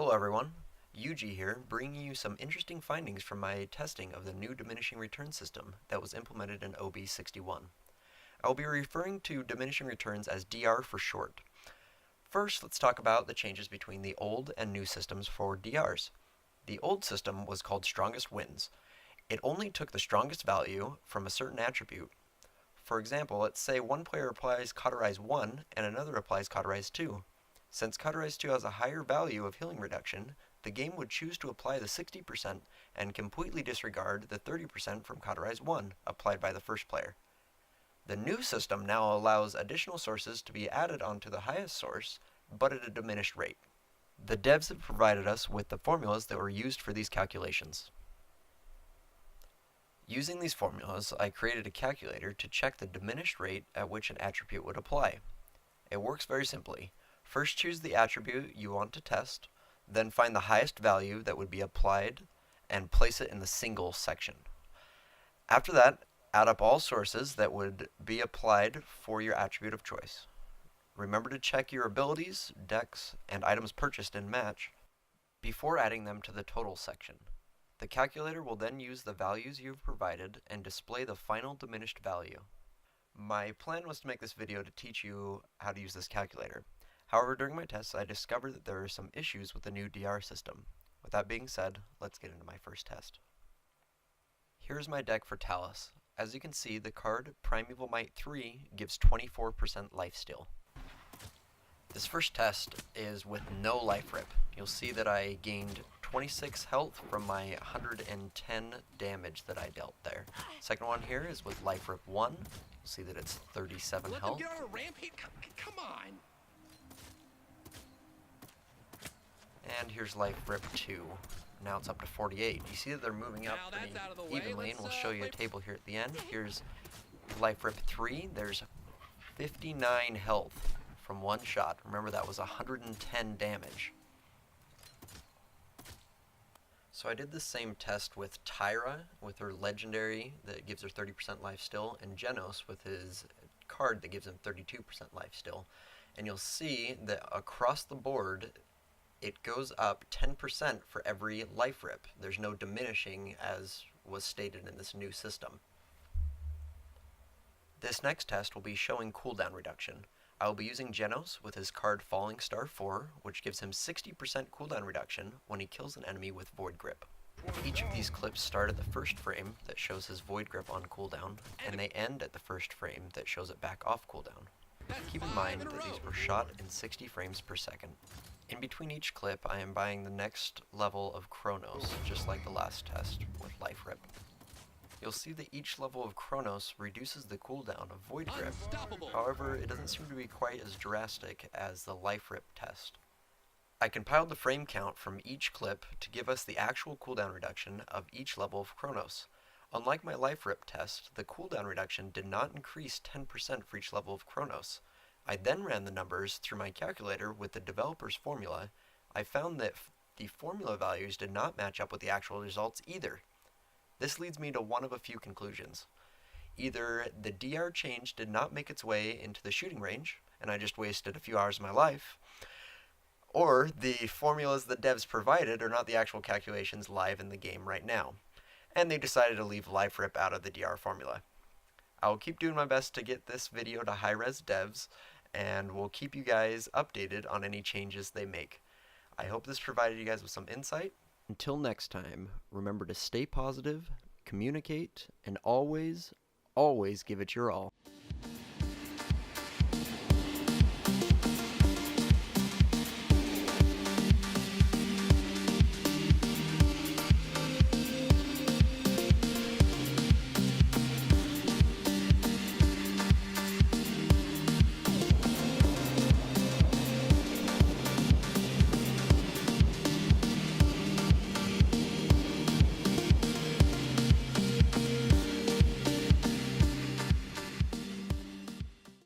Hello everyone, Yuji here, bringing you some interesting findings from my testing of the new Diminishing Returns System that was implemented in OB61. I will be referring to diminishing returns as DR for short. First, let's talk about the changes between the old and new systems for DRs. The old system was called strongest wins. It only took the strongest value from a certain attribute. For example, let's say one player applies Cauterize 1 and another applies Cauterize 2. Since Cauterize 2 has a higher value of healing reduction, the game would choose to apply the 60% and completely disregard the 30% from Cauterize 1 applied by the first player. The new system now allows additional sources to be added onto the highest source, but at a diminished rate. The devs have provided us with the formulas that were used for these calculations. Using these formulas, I created a calculator to check the diminished rate at which an attribute would apply. It works very simply. First choose the attribute you want to test, then find the highest value that would be applied and place it in the single section. After that, add up all sources that would be applied for your attribute of choice. Remember to check your abilities, decks, and items purchased in match before adding them to the total section. The calculator will then use the values you've provided and display the final diminished value. My plan was to make this video to teach you how to use this calculator. However, during my tests, I discovered that there are some issues with the new DR system. With that being said, let's get into my first test. Here's my deck for Talus. As you can see, the card Primeval Might 3 gives 24% lifesteal. This first test is with no life rip. You'll see that I gained 26 health from my 110 damage that I dealt there. Second one here is with life rip 1. You'll see that it's 37 health. Let them get on a rampage? Come on! And here's life rip 2. Now it's up to 48. You see that they're moving up pretty evenly, and we'll show you a table here at the end. Here's life rip 3. There's 59 health from one shot. Remember, that was 110 damage. So I did the same test with Tyra, with her legendary that gives her 30% life still, and Genos with his card that gives him 32% life still. And you'll see that across the board, it goes up 10% for every life rip. There's no diminishing as was stated in this new system. This next test will be showing cooldown reduction. I will be using Genos with his card Falling Star 4, which gives him 60% cooldown reduction when he kills an enemy with Void Grip. Each of these clips start at the first frame that shows his Void Grip on cooldown, and they end at the first frame that shows it back off cooldown. Keep in mind that these were shot in 60 frames per second. In between each clip, I am buying the next level of Chronos, just like the last test with Life Rip. You'll see that each level of Chronos reduces the cooldown of Void Grip. However, it doesn't seem to be quite as drastic as the Life Rip test. I compiled the frame count from each clip to give us the actual cooldown reduction of each level of Chronos. Unlike my Life Rip test, the cooldown reduction did not increase 10% for each level of Chronos. I then ran the numbers through my calculator with the developer's formula. I found that the formula values did not match up with the actual results either. This leads me to one of a few conclusions. Either the DR change did not make its way into the shooting range, and I just wasted a few hours of my life, or the formulas the devs provided are not the actual calculations live in the game right now, and they decided to leave Life Rip out of the DR formula. I will keep doing my best to get this video to Hirez Devs, and we'll keep you guys updated on any changes they make. I hope this provided you guys with some insight. Until next time, remember to stay positive, communicate, and always, always give it your all.